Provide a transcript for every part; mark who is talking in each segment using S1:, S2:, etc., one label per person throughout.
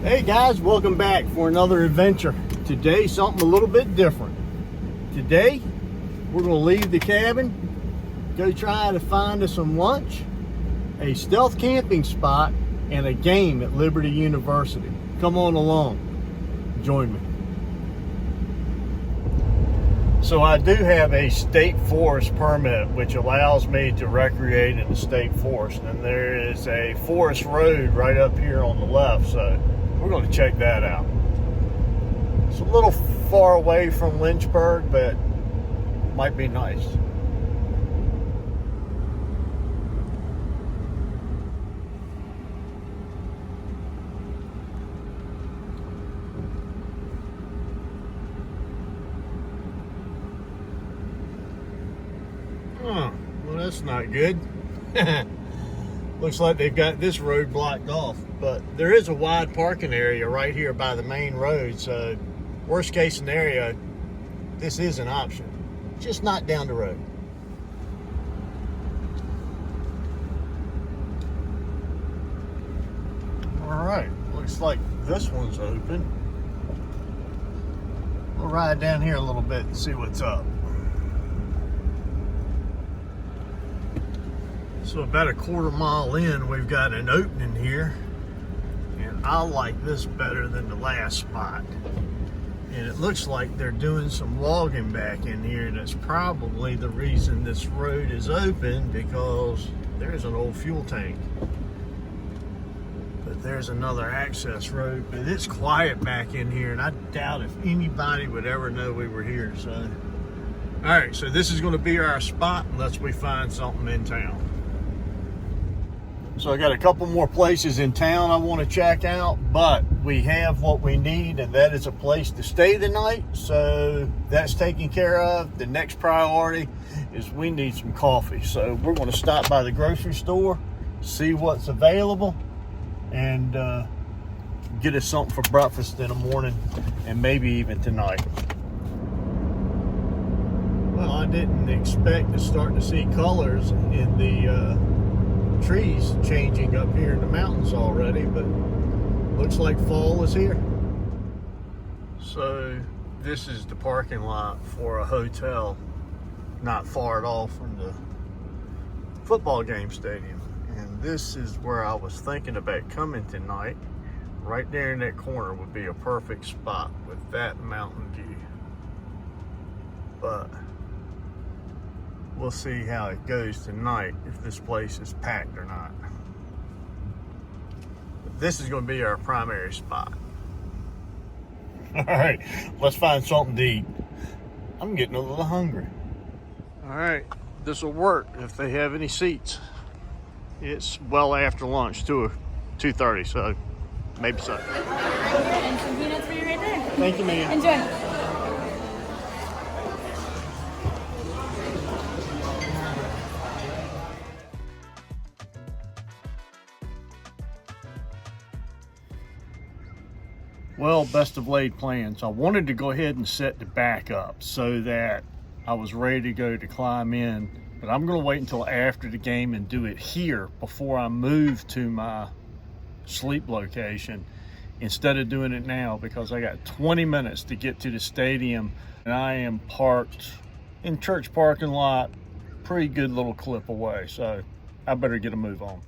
S1: Hey guys, welcome back for another adventure. Today, something a little bit different. Today, we're going to leave the cabin, go try to find us some lunch, a stealth camping spot, and a game at Liberty University. Come on along. Join me. So I do have a state forest permit, which allows me to recreate in the state forest. And there is a forest road right up here on the left, so we're going to check that out. It's a little far away from Lynchburg, but might be nice. Well, that's not good. Looks like they've got this road blocked off, but there is a wide parking area right here by the main road, so worst case scenario, this is an option. Just not down the road. All right, looks like this one's open. We'll ride down here a little bit and see what's up. So about a quarter mile in, we've got an opening here, and I like this better than the last spot. And it looks like they're doing some logging back in here. That's probably the reason this road is open, because there's an old fuel tank. But there's another access road, but it's quiet back in here, and I doubt if anybody would ever know we were here. So, all right, so this is going to be our spot unless we find something in town. So I got a couple more places in town I want to check out, but we have what we need, and that is a place to stay the night. So that's taken care of. The next priority is we need some coffee. So we're going to stop by the grocery store, see what's available, and get us something for breakfast in the morning, and maybe even tonight. Well, I didn't expect to start to see colors in the trees changing up here in the mountains already, but looks like fall is here. So this is the parking lot for a hotel not far at all from the football game stadium, and this is where I was thinking about coming tonight. Right there in that corner would be a perfect spot with that mountain view, but we'll see how it goes tonight, if this place is packed or not. But this is going to be our primary spot. All right, let's find something to eat. I'm getting a little hungry. All right, this will work if they have any seats. It's well after lunch, 2:30, so maybe so.
S2: And some peanuts for you right there.
S1: Thank you, man.
S2: Enjoy.
S1: Well, best of laid plans. I wanted to go ahead and set the back up so that I was ready to go to climb in, but I'm going to wait until after the game and do it here before I move to my sleep location instead of doing it now, because I got 20 minutes to get to the stadium, and I am parked in church parking lot, pretty good little clip away, so I better get a move on.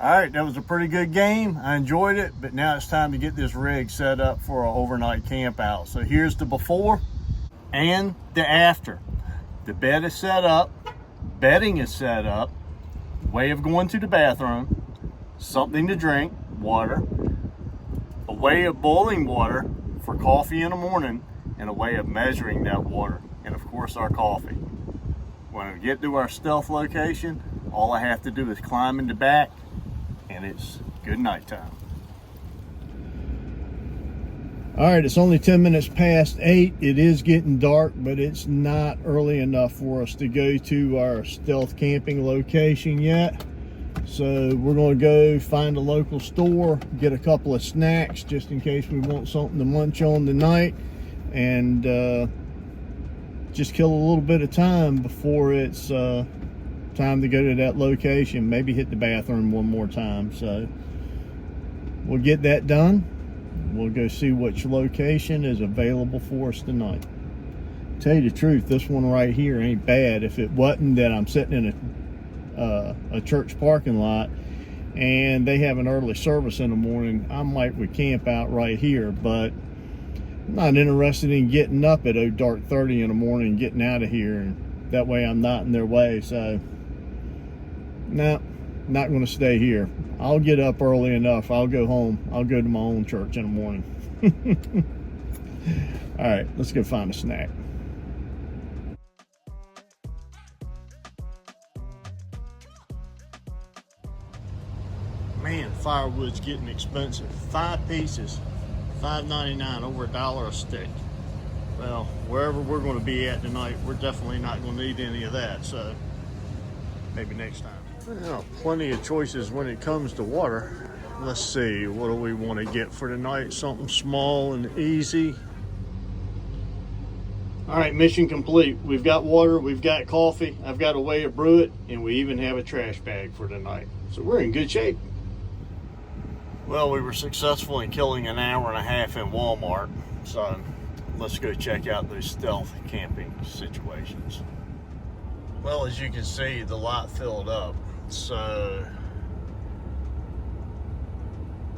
S1: All right, that was a pretty good game. I enjoyed it, but now it's time to get this rig set up for an overnight camp out. So here's the before and the after. The bed is set up, bedding is set up, way of going to the bathroom, something to drink, water, a way of boiling water for coffee in the morning, and a way of measuring that water, and of course our coffee. When we get to our stealth location, all I have to do is climb in the back, and it's good night time. All right, it's only 10 minutes past 8. It is getting dark, but it's not early enough for us to go to our stealth camping location yet. So we're going to go find a local store, get a couple of snacks just in case we want something to munch on tonight, and just kill a little bit of time before it's time to go to that location. Maybe hit the bathroom one more time. So we'll get that done. We'll go see which location is available for us tonight. Tell you the truth, this one right here ain't bad. If it wasn't that I'm sitting in a church parking lot and they have an early service in the morning, I would camp out right here, but I'm not interested in getting up at dark 30 in the morning and getting out of here, and that way I'm not in their way. So no, not going to stay here. I'll get up early enough. I'll go home. I'll go to my own church in the morning. All right, let's go find a snack. Man, firewood's getting expensive. 5 pieces, $5.99, over $1 a stick. Well, wherever we're going to be at tonight, we're definitely not going to need any of that, so maybe next time. Well, plenty of choices when it comes to water. Let's see, what do we want to get for tonight? Something small and easy. All right, mission complete. We've got water, we've got coffee, I've got a way to brew it, and we even have a trash bag for tonight. So we're in good shape. Well, we were successful in killing an hour and a half in Walmart, so let's go check out those stealth camping situations. Well, as you can see, the lot filled up, so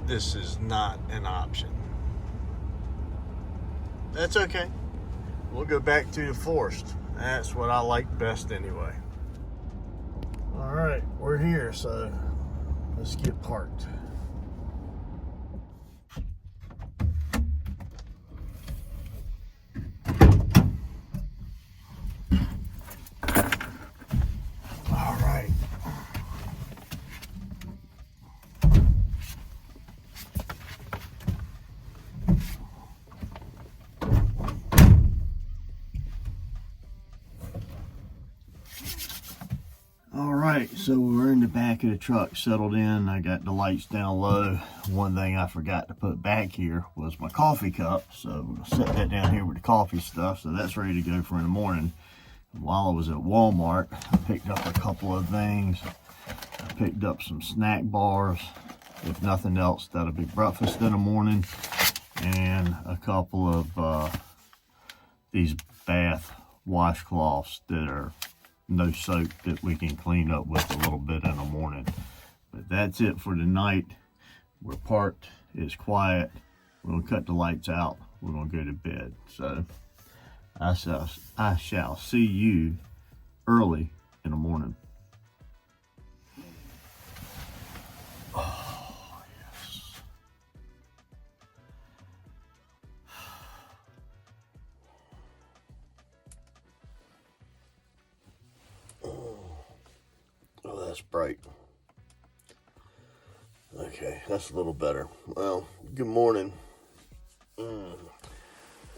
S1: this is not an option. That's okay. We'll go back to the forest. That's what I like best anyway. All right, we're here, so let's get parked. Alright, so we're in the back of the truck, settled in. I got the lights down low. One thing I forgot to put back here was my coffee cup, so we'll set that down here with the coffee stuff, so that's ready to go for in the morning. While I was at Walmart, I picked up a couple of things. I picked up some snack bars. If nothing else, that'll be breakfast in the morning, and a couple of these bath washcloths that are no soap, that we can clean up with a little bit in the morning. But that's it for tonight. We're parked, it's quiet. We're gonna cut the lights out. We're gonna go to bed. So I shall see you early in the morning. Oh, yes. Oh, that's bright. Okay, that's a little better. Well, good morning. I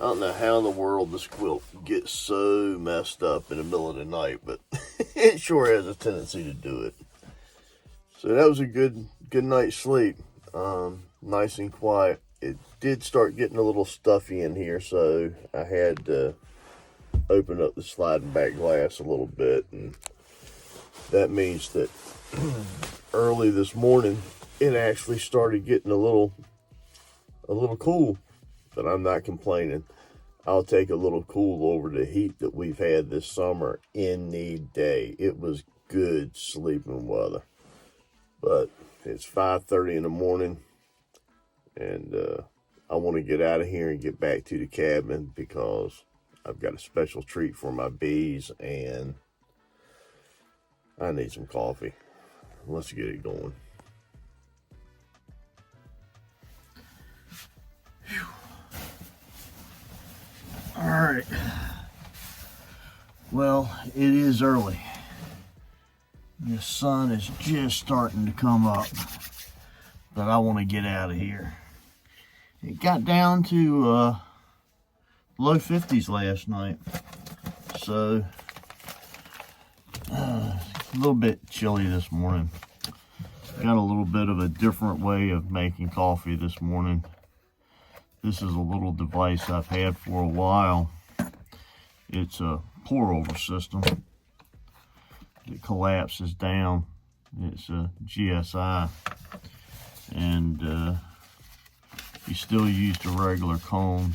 S1: don't know how in the world this quilt gets so messed up in the middle of the night, but it sure has a tendency to do it. So that was a good night's sleep. Nice and quiet. It did start getting a little stuffy in here, so I had to open up the sliding back glass a little bit, and that means that early this morning it actually started getting a little cool, but I'm not complaining. I'll take a little cool over the heat that we've had this summer any day. It was good sleeping weather.
S3: But it's 5:30 in the morning, and I want to get out of here and get back to the cabin because I've got a special treat for my bees, and I need some coffee. Let's get it going.
S1: All right. Well, it is early. The sun is just starting to come up, but I want to get out of here. It got down to low 50s last night, so a little bit chilly this morning. Got a little bit of a different way of making coffee this morning. This is a little device I've had for a while. It's a pour over system. It collapses down. It's a GSI, and you still use the regular cone.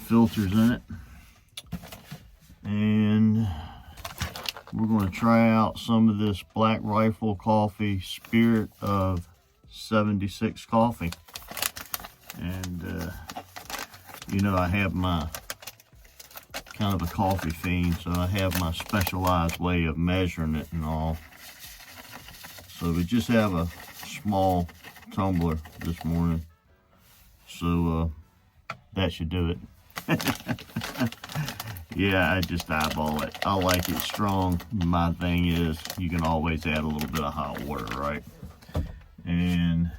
S1: Filters in it, and we're going to try out some of this Black Rifle Coffee Spirit of 76 coffee. And you know, I have my kind of a coffee fiend, so I have my specialized way of measuring it and all. So we just have a small tumbler this morning, so that should do it. Yeah, I just eyeball it. I like it strong. My thing is, you can always add a little bit of hot water, right? And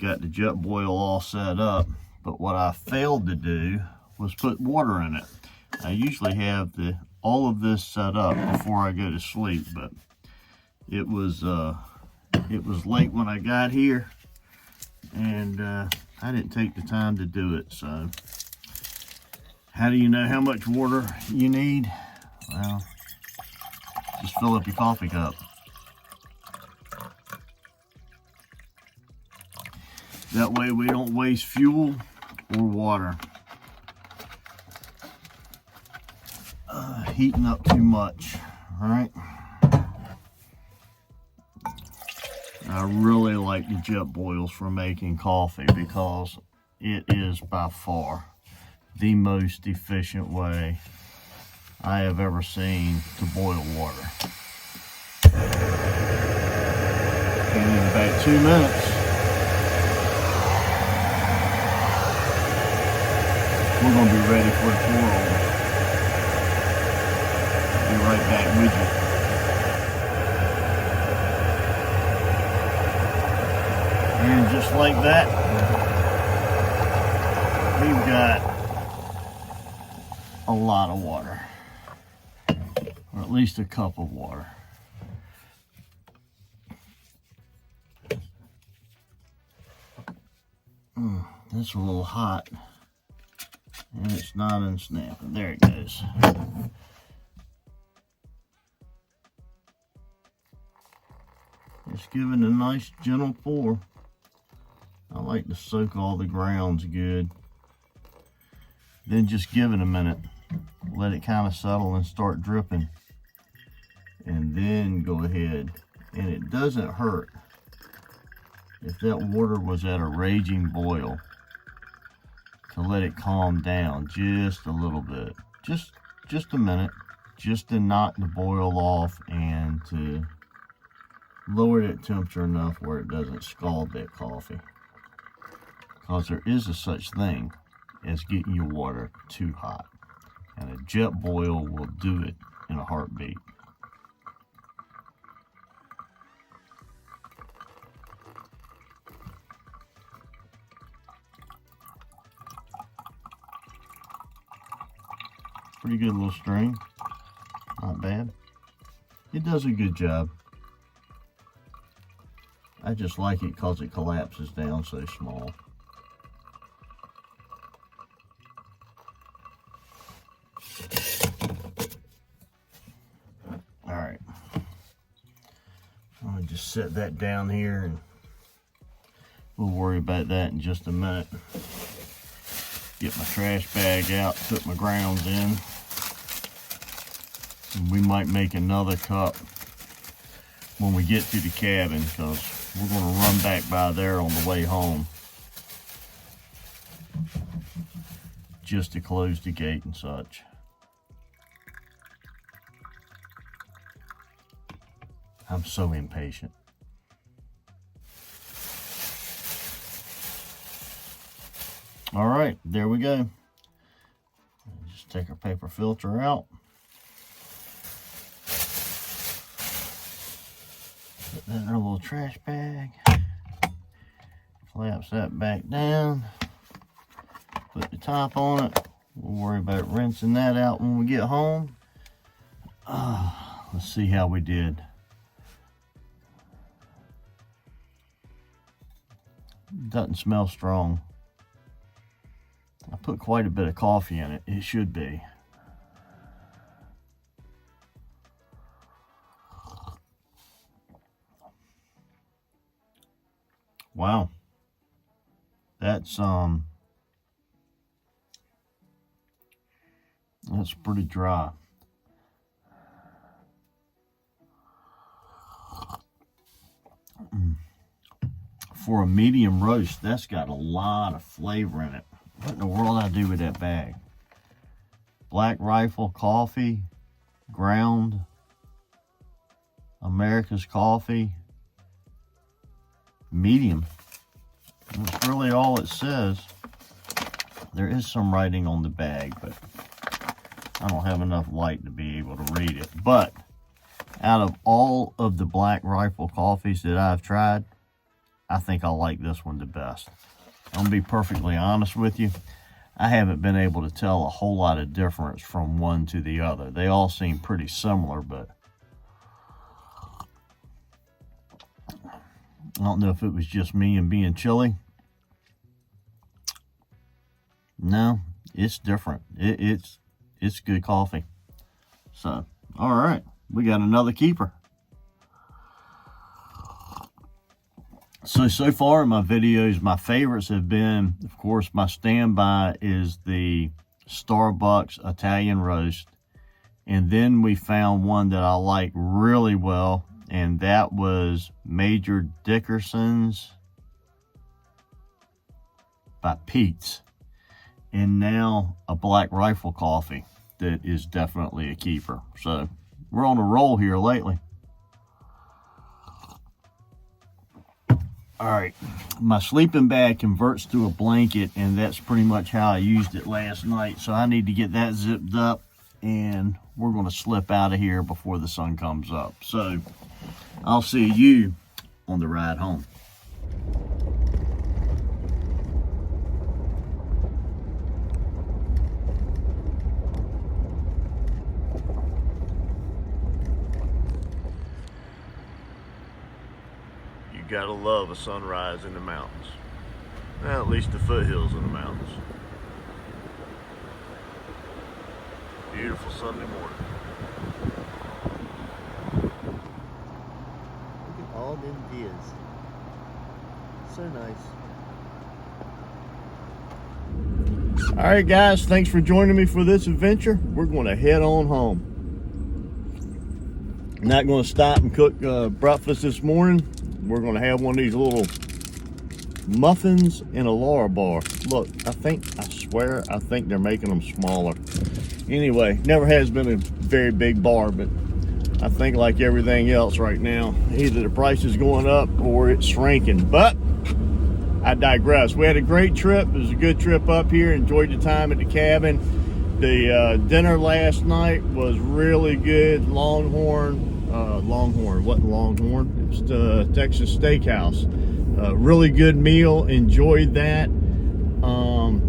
S1: got the jet boil all set up, but what I failed to do was put water in it. I usually have all of this set up before I go to sleep, but it was late when I got here, and I didn't take the time to do it. So how do you know how much water you need? Well, just fill up your coffee cup. That way we don't waste fuel or water. Heating up too much, all right? I really like the jet boils for making coffee because it is by far the most efficient way I have ever seen to boil water. And in about 2 minutes, we're going to be ready for the pour over. Be right back with you. And just like that, we've got a lot of water, or at least a cup of water. That's a little hot, and it's not unsnapping. There it goes. Just giving a nice gentle pour. I like to soak all the grounds good. Then just give it a minute. Let it kind of settle and start dripping. And then go ahead. And it doesn't hurt if that water was at a raging boil to let it calm down just a little bit. Just a minute. Just to knock the boil off and to lower that temperature enough where it doesn't scald that coffee. Because there is a such thing as getting your water too hot. And a jet boil will do it in a heartbeat. Pretty good little string. Not bad. It does a good job. I just like it because it collapses down so small. Alright. I'm going to just set that down here and we'll worry about that in just a minute. Get my trash bag out, put my grounds in. We might make another cup when we get to the cabin, because we're going to run back by there on the way home just to close the gate and such. I'm so impatient. All right, there we go. Just take our paper filter out. Put that in our little trash bag. Flaps that back down. Put the top on it. We'll worry about rinsing that out when we get home. Let's see how we did. Doesn't smell strong. I put quite a bit of coffee in it. It should be. Wow. That's pretty dry. For a medium roast, that's got a lot of flavor in it. What in the world I do with that bag? Black Rifle coffee, ground America's coffee, medium. That's really all it says. There is some writing on the bag, but I don't have enough light to be able to read it. But out of all of the Black Rifle coffees that I've tried, I think I like this one the best. I'm gonna be perfectly honest with you. I haven't been able to tell a whole lot of difference from one to the other. They all seem pretty similar, but I don't know if it was just me and being chilly. No, it's different. It's good coffee. So, all right, we got another keeper. So far in my videos, my favorites have been, of course, my standby is the Starbucks Italian roast. And then we found one that I like really well, and that was Major Dickerson's by Pete's. And now a Black Rifle coffee that is definitely a keeper. So we're on a roll here lately. All right, my sleeping bag converts to a blanket, and that's pretty much how I used it last night. So I need to get that zipped up, and we're going to slip out of here before the sun comes up. So I'll see you on the ride home. Gotta love a sunrise in the mountains. Well, at least the foothills in the mountains. Beautiful Sunday morning. Look at all them deers. So nice. All right, guys, thanks for joining me for this adventure. We're going to head on home. Not going to stop and cook breakfast this morning. We're going to have one of these little muffins in a Laura bar. Look, I swear they're making them smaller. Anyway, never has been a very big bar, but I think like everything else right now, either the price is going up or it's shrinking. But I digress. We had a great trip. It was a good trip up here. Enjoyed the time at the cabin. The dinner last night was really good. Longhorn, wasn't Longhorn. It was the Texas Steakhouse. Really good meal. Enjoyed that.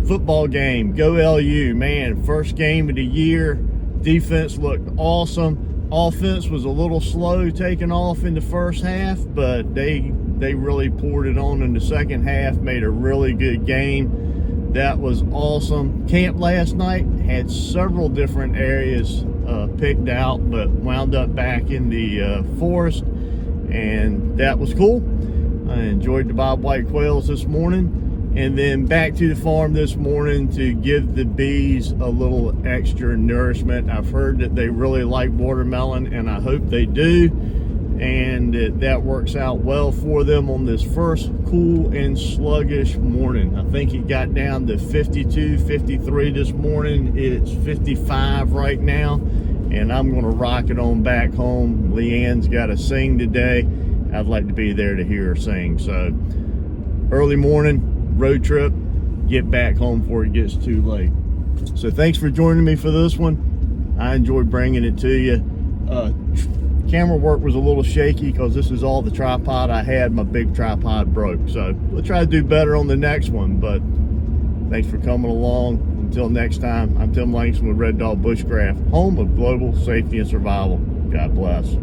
S1: Football game. Go LU, man. First game of the year. Defense looked awesome. Offense was a little slow taking off in the first half, but they really poured it on in the second half. Made a really good game. That was awesome. Camp last night had several different areas picked out, but wound up back in the forest, and that was cool. I enjoyed the bobwhite quails this morning, and then back to the farm this morning to give the bees a little extra nourishment. I've heard that they really like watermelon, and I hope they do, and that works out well for them on this first cool and sluggish morning. I think it got down to 52, 53 this morning. It's 55 right now, and I'm gonna rock it on back home. Leanne's got to sing today. I'd like to be there to hear her sing. So early morning road trip, get back home before it gets too late. So thanks for joining me for this one. I enjoyed bringing it to you. Camera work was a little shaky because this is all the tripod I had. My big tripod broke, so we'll try to do better on the next one. But thanks for coming along. Until next time, I'm Tim Langston with Red Dog Bushcraft, home of global safety and survival. God bless.